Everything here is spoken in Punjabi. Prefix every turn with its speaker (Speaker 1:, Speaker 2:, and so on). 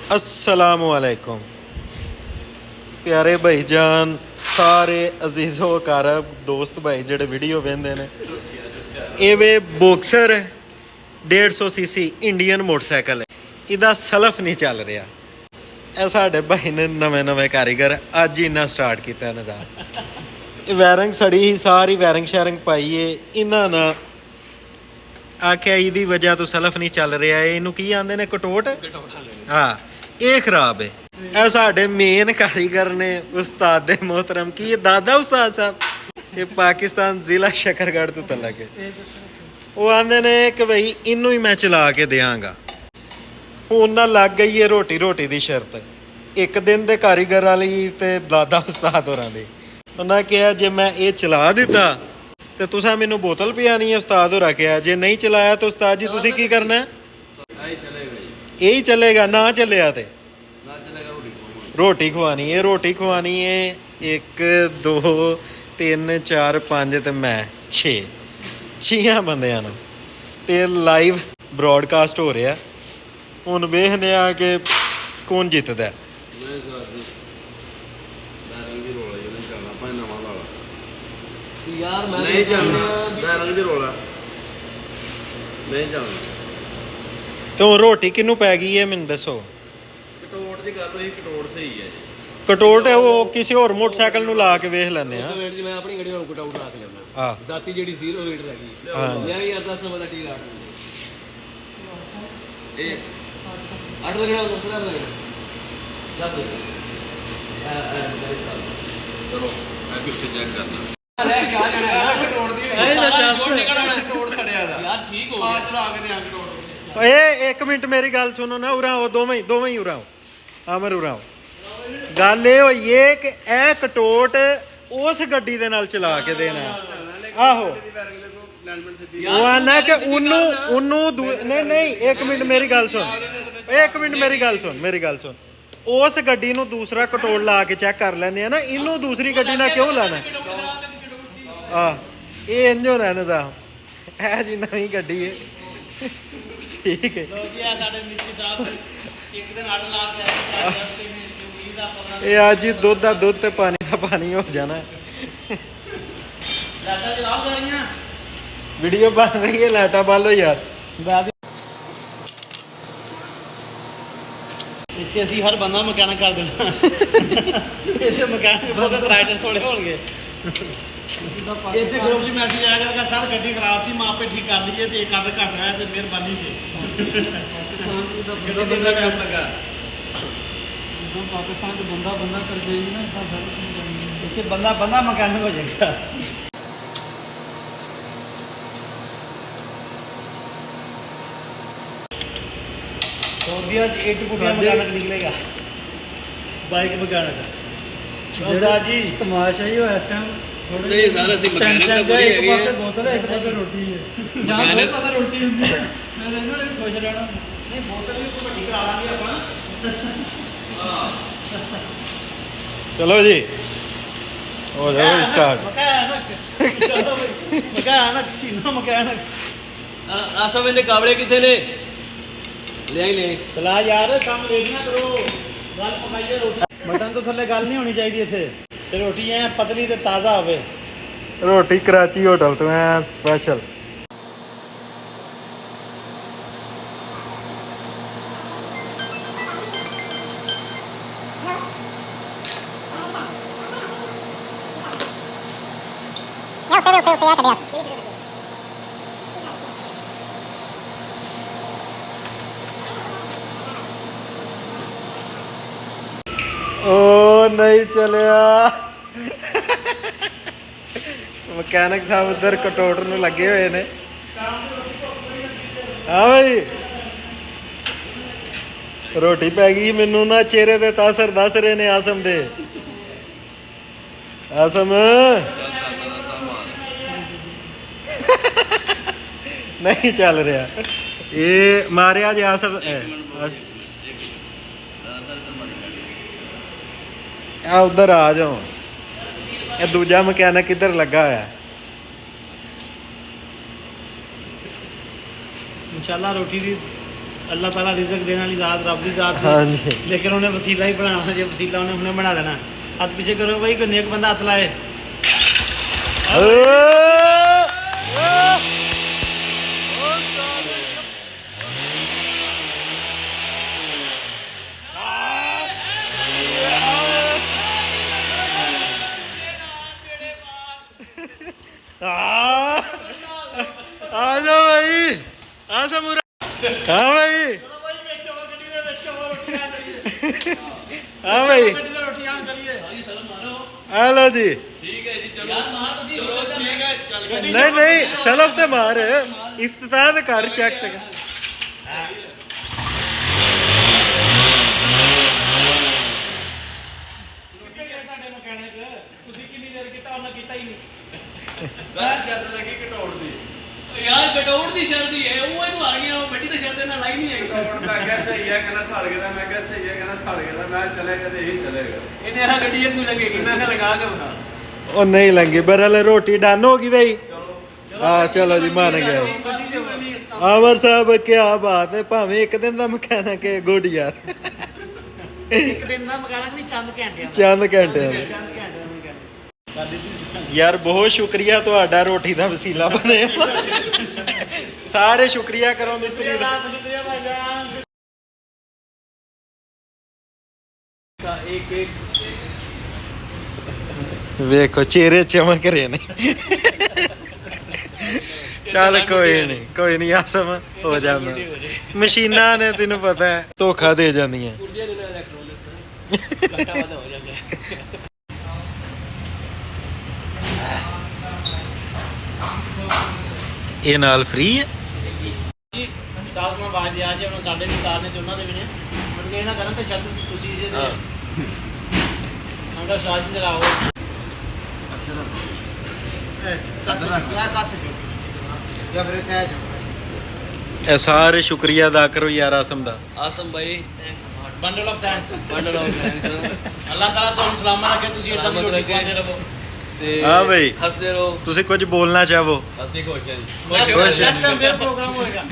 Speaker 1: अस्सलामुअलैकुम प्यारे भाईजान सारे अजीज़ो कारब दोस्त भाई जेडे वीडियो वेंदे ने एवे बॉक्सर 150 सीसी इंडियन मोटरसाइकिल है इदा सलफ नहीं चल रहा ਇਹ ਸਾਡੇ ਭਾਈ ਨੇ ਨਵੇਂ ਕਾਰੀਗਰ ਅੱਜ ਹੀ ਇੰਨਾ ਸਟਾਰਟ ਕੀਤਾ ਨਜ਼ਾਰ ਵਾਇਰਿੰਗ ਸੜੀ ਹੀ ਸਾਰੀ ਵਾਇਰਿੰਗ ਸ਼ੈਰਿੰਗ ਪਾਈ ਏ ਇਹਨਾਂ ਨਾ ਆਖਿਆ ਇਹਦੀ ਵਜ੍ਹਾ ਤੋਂ ਸਲਫ ਨਹੀਂ ਚੱਲ ਰਿਹਾ ਏ ਇਹਨੂੰ ਕੀ ਆਂਦੇ ਨੇ ਕਟੋਟ ਹਾਂ ਇਹ ਖਰਾਬ ਹੈ ਇਹ ਸਾਡੇ ਮੇਨ ਕਾਰੀਗਰ ਨੇ ਉਸਤਾਦ ਦੇ मोहतरम ਕੀ ਦਾਦਾ ਉਸਤਾਦ ਸਾਹਿਬ ਇਹ ਪਾਕਿਸਤਾਨ ਜ਼ਿਲ੍ਹਾ ਸ਼ਕਰਗੜ੍ਹ ਤੋਂ ਤਲਕ ਹੈ ਉਹ ਆਂਦੇ ਨੇ ਕਿ ਭਈ ਇਹਨੂੰ ਹੀ ਮੈਂ ਚਲਾ ਕੇ ਦਿਆਂਗਾ ਹੁਣ ਨਾ ਲੱਗ ਗਈ ਹੈ ਰੋਟੀ ਦੀ ਸ਼ਰਤ ਇੱਕ ਦਿਨ ਦੇ ਕਾਰੀਗਰ ਵਾਲੀ ਤੇ ਦਾਦਾ ਉਸਤਾਦ ਹੋਰਾਂ ਦੀ ਉਹਨਾਂ ਕਿਹਾ ਜੇ ਮੈਂ ਇਹ ਚਲਾ ਦਿੱਤਾ ਤੇ ਤੁਸੀਂ ਮੈਨੂੰ ਬੋਤਲ ਪਿਆਣੀ ਹੈ ਉਸਤਾਦ ਹੋਰਾਂ ਕਿਹਾ ਜੇ ਨਹੀਂ ਚਲਾਇਆ ਤਾਂ ਉਸਤਾਦ ਜੀ ਤੁਸੀਂ ਕੀ ਕਰਨਾ ਇਹ ਹੀ ਚੱਲੇਗਾ ਨਾ ਚੱਲਿਆ ਤੇ ਰੋਟੀ ਖਵਾਣੀ ਹੈ ਰੋਟੀ ਖਵਾਣੀ ਹੈ 1 2 3 4 5 ਤੇ ਮੈਂ 6 ਬੰਦਿਆਂ ਨੂੰ ਤੇ ਲਾਈਵ ਬ੍ਰੌਡਕਾਸਟ ਹੋ ਰਿਹਾ ਹੁਣ ਵੇਖਦੇ ਆ ਕਿ ਕੌਣ ਜਿੱਤਦਾ
Speaker 2: ਯਾਰ ਮੈਂ
Speaker 3: ਨਹੀਂ ਚੱਲਣਾ ਬੈਰੰਗ ਦੀ ਰੋਲਾ ਨਹੀਂ ਚੱਲਣਾ
Speaker 1: ਕਿਉਂ ਰੋਟੀ ਕਿਹਨੂੰ ਪੈ ਗਈ ਹੈ ਮੈਨੂੰ ਦੱਸੋ
Speaker 3: ਕਟੋਟ ਦੀ ਗੱਲ ਹੋਈ ਕਟੋਟ ਸਹੀ ਹੈ ਜੀ
Speaker 1: ਕਟੋਟ ਹੈ ਉਹ ਕਿਸੇ ਹੋਰ ਮੋਟਰਸਾਈਕਲ ਨੂੰ ਲਾ ਕੇ ਵੇਖ ਲੈਂਦੇ ਆ
Speaker 2: ਮਿੰਟ ਮੈਂ ਆਪਣੀ ਗੱਡੀ ਨੂੰ ਕਟਾਊਟ ਲਾ ਕੇ ਲਿਆਉਣਾ
Speaker 1: ਹਾਂ
Speaker 2: ਜ਼ਾਤੀ ਜਿਹੜੀ 0 ਲੀਟਰ ਹੈਗੀ
Speaker 1: ਹਾਂ
Speaker 2: ਯਾਰ ਯਾਰ 10 ਨੰਬਰ ਦਾ ਟੀ ਰਾਟ ਇਹ 8 ਲੱਗਣਾ ਕਿਹੜਾ ਲੱਗਣਾ 10
Speaker 3: ਚਲੋ ਮੈਂ ਫਿਰ ਚੈੱਕ ਕਰਨਾ
Speaker 2: ਅਰੇ ਕੀ ਜਾਣਾ
Speaker 3: ਕਟੋਟ ਦੀ
Speaker 2: ਇਹ ਨਾ ਚਾਸ
Speaker 3: ਕਟੋਟ ਸੜਿਆ ਦਾ
Speaker 2: ਯਾਰ ਠੀਕ ਹੋ
Speaker 3: ਆ ਚਲਾ ਕੇ ਦਿਆਂ ਕਟੋਟ
Speaker 1: ਓਏ 1 ਮਿੰਟ ਮੇਰੀ ਗੱਲ ਸੁਣੋ ਨਾ ਉਰਾ ਉਹ ਦੋਵੇਂ ਹੀ ਉਰਾ ਆਮਰ ਉਰਾ ਗੱਲ ਇਹ ਹੋਈ ਏ ਕਿ ਇਹ ਕਟੋਟ ਉਸ ਗੱਡੀ ਦੇ ਨਾਲ ਚਲਾ ਕੇ ਦੇਣਾ ਆਹੋ ਉਹ ਆਨਾ ਕਿ ਉਹਨੂੰ ਨਹੀਂ 1 ਮਿੰਟ ਮੇਰੀ ਗੱਲ ਸੁਣ ਮੇਰੀ ਗੱਲ ਸੁਣ ਉਸ ਗੱਡੀ ਨੂੰ ਦੂਸਰਾ ਕਟੋਟ ਲਾ ਕੇ ਚੈੱਕ ਕਰ ਲੈਂਦੇ ਆ ਨਾ ਇਹਨੂੰ ਦੂਸਰੀ ਗੱਡੀ ਨਾਲ ਕਿਉਂ ਲਾਣਾ ਆ ਇਹ ਇੰਜ ਹੋਣਾ ਨਿਜ਼ਾਮ ਇਹ ਜੀ ਨਵੀਂ ਗੱਡੀ ਹੈ ਠੀਕ ਹੈ
Speaker 2: ਜੀ ਆ ਸਾਡੇ ਮਿਸਤਰੀ ਸਾਹਿਬ ਇੱਕ ਦਿਨ ਆੜ ਲਾ ਕੇ
Speaker 1: ਇਹ ਅੱਜ ਹੀ ਦੁੱਧ ਦਾ ਦੁੱਧ ਤੇ ਪਾਣੀ ਦਾ ਪਾਣੀ ਹੋ ਜਾਣਾ
Speaker 3: ਲਾਟਾ ਚਲਾਓ ਸਾਰੀਆਂ
Speaker 1: ਵੀਡੀਓ ਬਣ ਰਹੀ ਹੈ ਲਾਟਾ ਬਾਲੋ ਯਾਰ
Speaker 2: ਇੱਥੇ ਅਸੀਂ ਹਰ ਬੰਦਾ ਮਕੈਨਿਕ ਕਰ ਦੇਣਾ ਇੱਥੇ ਮਕੈਨਿਕ ਬਹੁਤ ਰਾਈਡਰ ਥੋੜੇ ਹੋਣਗੇ
Speaker 3: ਇਸੇ ਗਰੁੱਪ 'ਚ ਮੈਸੇਜ ਆਇਆ ਕਰਦਾ ਸਰ ਗੱਡੀ ਖਰਾਬ ਸੀ ਮਾਪੇ ਠੀਕ ਕਰ ਲਈਏ ਤੇ ਇੱਕ ਆਰਡਰ ਘੱਟ ਰਿਹਾ ਤੇ ਮਿਹਰਬਾਨੀ ਜੀ ਪਾਕਿਸਤਾਨ ਦਾ ਕੰਮ ਲੱਗਾ
Speaker 2: ਜਦੋਂ ਪਾਕਿਸਤਾਨ ਚ ਬੰਦਾ ਕਰ ਜਾਏਗੀ ਨਾ ਤਾਂ ਸਾਰਾ
Speaker 3: ਇੱਥੇ ਬੰਦਾ ਮਕੈਨਿਕ ਹੋ ਜਾਏਗਾ ਸੌਦੀਆ 'ਚ 8 ਫੁੱਟੀਆਂ ਮਕੈਨਿਕ ਨਿਕਲੇਗਾ ਬਾਈਕ ਮਕੈਨਿਕ ਜਿਹੜਾ ਜੀ
Speaker 2: ਤਮਾਸ਼ਾ ਹੀ ਹੋਇਆ ਇਸ ਟਾਈਮ ਨਹੀਂ ਸਾਰੇ ਅਸੀਂ ਮਕੈਨਿਕ ਤਾਂ ਪੂਰੀ ਹੈਗੇ
Speaker 3: ਇੱਕ ਪਾਸੇ ਬੋਤਲ ਹੈ ਇੱਕ ਪਾਸੇ ਰੋਟੀ ਹੈ ਜਾਂ ਦੋ ਪਾਸੇ ਰੋਟੀ ਹੁੰਦੀ ਹੈ ਮੈਂ ਇਹਨਾਂ ਨੇ ਖੁਸ਼ ਰਹਿਣਾ ਨਹੀਂ ਬੋਤਲ ਵੀ ਵੱਡੀ ਕਰਾ ਲਾਂਗੇ ਆਪਾਂ
Speaker 1: ਚਲੋ ਜੀ ਹੋ ਜਾਓ ਸਟਾਰਟ
Speaker 3: ਮਕੈਨਿਕ ਸੀਨਾ ਮਕੈਨਿਕ
Speaker 2: ਆਸਾ ਦੇ ਕਾਬਲੇ ਕਿੱਥੇ ਨੇ ਲੈ
Speaker 3: ਚਲਾ ਯਾਰ ਕੰਮ ਲੇਟ ਨਾ ਕਰੋ ਗੱਲ ਪਕਾਈਏ ਰੋਟੀ ਮਟਨ ਤੋਂ ਥੱਲੇ ਗੱਲ ਨਹੀਂ ਹੋਣੀ ਚਾਹੀਦੀ ਇੱਥੇ ਤੇ ਰੋਟੀ ਐ ਪਤਲੀ ਤੇ ਤਾਜ਼ਾ ਹੋਵੇ
Speaker 1: ਰੋਟੀ ਕਰਾਚੀ ਹੋਟਲ ਤੋਂ ਐ ਸਪੈਸ਼ਲ ਉਹ ਨਹੀਂ ਚਲਿਆ ਮਕੈਨਿਕ ਸਾਹਿਬ ਉਧਰ ਕਟੋਟ ਨੂੰ ਲੱਗੇ ਹੋਏ ਨੇ ਹਾਂ ਭਾਈ ਰੋਟੀ ਪੈ ਗਈ ਮੈਨੂੰ ਨਾ ਚਿਹਰੇ ਤੇ ਤਾਸਰ ਦੱਸ ਰਹੇ ਨੇ ਆਸਮ ਦੇ ਆਸਮ ਨਹੀਂ ਚੱਲ ਰਿਹਾ ਇਹ ਮਾਰਿਆ ਜੀ ਆਸਮ ਆ ਉਧਰ ਆ ਜਾਓ ਇਹ ਦੂਜਾ ਮਕੈਨਿਕ ਕਿੱਧਰ ਲੱਗਾ ਹੋਇਆ
Speaker 3: इंशाल्लाह रोटी की ਅੱਲਾਹ ਤਾਲਾ ਰਿਜ਼ਕ ਦੇਣ ਵਾਲੀ ਜ਼ਾਤ ਰੱਬ ਦੀ ਜ਼ਾਤ ਹੈ।
Speaker 1: ਹਾਂਜੀ
Speaker 3: ਲੇਕਿਨ ਉਹਨੇ ਵਸੀਲਾ ਹੀ ਬਣਾਉਣਾ, ਜੇ ਵਸੀਲਾ ਉਹਨੇ ਹੁਣੇ ਬਣਾ ਦੇਣਾ। ਹੱਥ ਪਿੱਛੇ ਕਰੋ ਬਈ, ਕੋਈ ਨੇਕ ਬੰਦਾ ਹੱਥ ਲਾਏ।
Speaker 1: ਆ ਜਾ ਭਾਈ, ਆ ਸਮੂਰਾ। ਹਾਂ ਭਾਈ,
Speaker 3: ਚਲੋ ਬਈ ਵਿੱਚ ਆਓ, ਗੱਡੀ ਦੇ ਵਿੱਚ ਆਓ, ਰੋਟੀ ਖਾਣ ਕਰੀਏ।
Speaker 1: ਹਾਂ ਭਾਈ,
Speaker 3: ਗੱਡੀ ਤੇ ਰੋਟੀ ਖਾਣ ਕਰੀਏ।
Speaker 1: ਆ ਲਓ ਜੀ।
Speaker 2: ਯਾਰ ਮਾਰ ਤੁਸੀਂ ਹੋ ਸਕਦਾ
Speaker 3: ਠੀਕ ਹੈ, ਚੱਲ ਗੱਡੀ
Speaker 1: ਨਹੀਂ ਨਹੀਂ, ਸਲਫ ਤੇ ਮਾਰ, ਇਫਤਤਾਹ ਤੇ ਕਰ, ਚੈੱਕ ਤੇ ਕਰ।
Speaker 3: ਸਾਡੇ ਮਕੈਨਿਕ, ਤੁਸੀਂ ਕਿੰਨੀ ਦੇਰ ਕੀਤਾ? ਉਹਨਾਂ ਕੀਤਾ ਹੀ ਨਹੀਂ।
Speaker 2: ਯਾਰ ਗਟੋੜ ਦੀ ਸ਼ਰਦੀ ਹੈ, ਉਹ ਹੀ ਆ ਗਿਆ, ਉਹ ਵੱਡੀ ਤਾਂ ਸ਼ਰਦੇ ਨਾਲ ਲਾਈ ਨਹੀਂ ਹੈਗੀ। ਇਹਨੇ ਆਹ ਗੱਡੀ ਇੱਥੋਂ ਲੱਗੇਗੀ, ਮੈਂ ਕਿਹਾ ਲਗਾ ਕੇ ਬਤਾ।
Speaker 1: ਉਹ ਨਹੀਂ ਲੰਗੀ ਬਰਲ, ਰੋਟੀ ਡਨ ਹੋ ਗਈ ਭਾਈ। ਹਾਂ ਚਲੋ ਜੀ, ਮੰਨ ਗਿਆ। ਆਮਰ ਸਾਹਿਬ ਕੀ ਬਾਤ ਹੈ, ਭਾਵੇਂ ਇੱਕ ਦਿਨ ਦਾ ਮਕੈਨਿਕ ਹੈ, ਗੁੱਡ ਯਾਰ।
Speaker 3: ਇੱਕ ਦਿਨ ਦਾ ਮਕੈਨਿਕ ਨਹੀਂ, ਚੰਦ ਘੰਟਿਆਂ ਦਾ।
Speaker 1: ਚੰਦ ਘੰਟਿਆਂ ਦਾ।
Speaker 3: ਚੰਦ ਘੰਟਿਆਂ ਦਾ ਮਕੈਨਿਕ।
Speaker 1: ਯਾਰ ਬਹੁਤ ਸ਼ੁਕਰੀਆ ਤੁਹਾਡਾ, ਰੋਟੀ ਦਾ ਵਸੀਲਾ ਬਣਿਆ। ਸਾਰੇ ਸ਼ੁਕਰੀਆ ਕਰੋ ਮਿਸਤਰੀ ਦਾ।
Speaker 3: ਸ਼ੁਕਰੀਆ ਭਾਈਜਾਨ।
Speaker 2: ਇੱਕ ਇੱਕ
Speaker 1: ਵੇਖੋ ਚਿਹਰੇ ਚਮਕ ਰਹੇ ਨੇ। ਚੱਲ ਕੋਈ ਨਹੀਂ, ਕੋਈ ਨਹੀਂ, ਆਸਮ ਹੋ ਜਾਂਦਾ। ਮਸ਼ੀਨਾਂ ਨੇ ਤੈਨੂੰ ਪਤਾ ਹੈ ਧੋਖਾ ਦੇ ਜਾਂਦੀਆਂ।
Speaker 2: ਪੁਰਜੇ ਦੇ ਨਾਲ ਇਲੈਕਟ੍ਰੋਨਿਕਸ ਘੰਟਾ ਵਾਦਾ ਹੋ ਜਾਂਦਾ ਹੈ।
Speaker 1: ਇਹ ਨਾਲ ਫ੍ਰੀ ਹੈ।
Speaker 3: ਜੀ ਸਟਾਕ ਨੂੰ ਆਵਾਜ਼ ਆ ਜੇ, ਉਹਨਾਂ ਸਾਡੇ ਵੀ ਕਾਰ ਨੇ ਤੇ ਉਹਨਾਂ ਦੇ ਵੀ ਨੇ। ਮੁੜ ਕੇ ਇਹਨਾਂ ਕਰਨ ਤੇ ਸ਼ਰਤ ਤੁਸੀਂ ਜੇ ਦੇ ਅੰਗਾ ਸਾਜ ਦੇ ਲਾਓ।
Speaker 1: ਇਹ ਸਾਰੇ ਸ਼ੁਕਰੀਆ ਅਦਾ ਕਰੋ ਯਾਰ ਆਸਮ ਦਾ।
Speaker 2: ਆਸਮ ਭਾਈ,
Speaker 3: bundle of thanks.
Speaker 2: Bundle of thanks.
Speaker 3: ਅੱਲਾਹ ਤਾਲਾ ਤੁਹਾਨੂੰ ਸਲਾਮਤ ਰੱਖੇ, ਤੁਸੀਂ ਇਦਾਂ ਦੀ ਰੋਟੀ ਖਾਂਦੇ ਰਹੋ।
Speaker 2: ਤੇ
Speaker 1: ਹਾਂ ਭਾਈ,
Speaker 2: ਹੱਸਦੇ ਰਹੋ।
Speaker 1: ਤੁਸੀਂ ਕੁਝ ਬੋਲਣਾ ਚਾਹੋ?
Speaker 2: ਅਸੀਂ ਖੁਸ਼ ਹਾਂ ਜੀ।
Speaker 3: ਨੈਕਸਟ ਟਾਈਮ ਫਿਰ ਪ੍ਰੋਗਰਾਮ ਹੋਏਗਾ।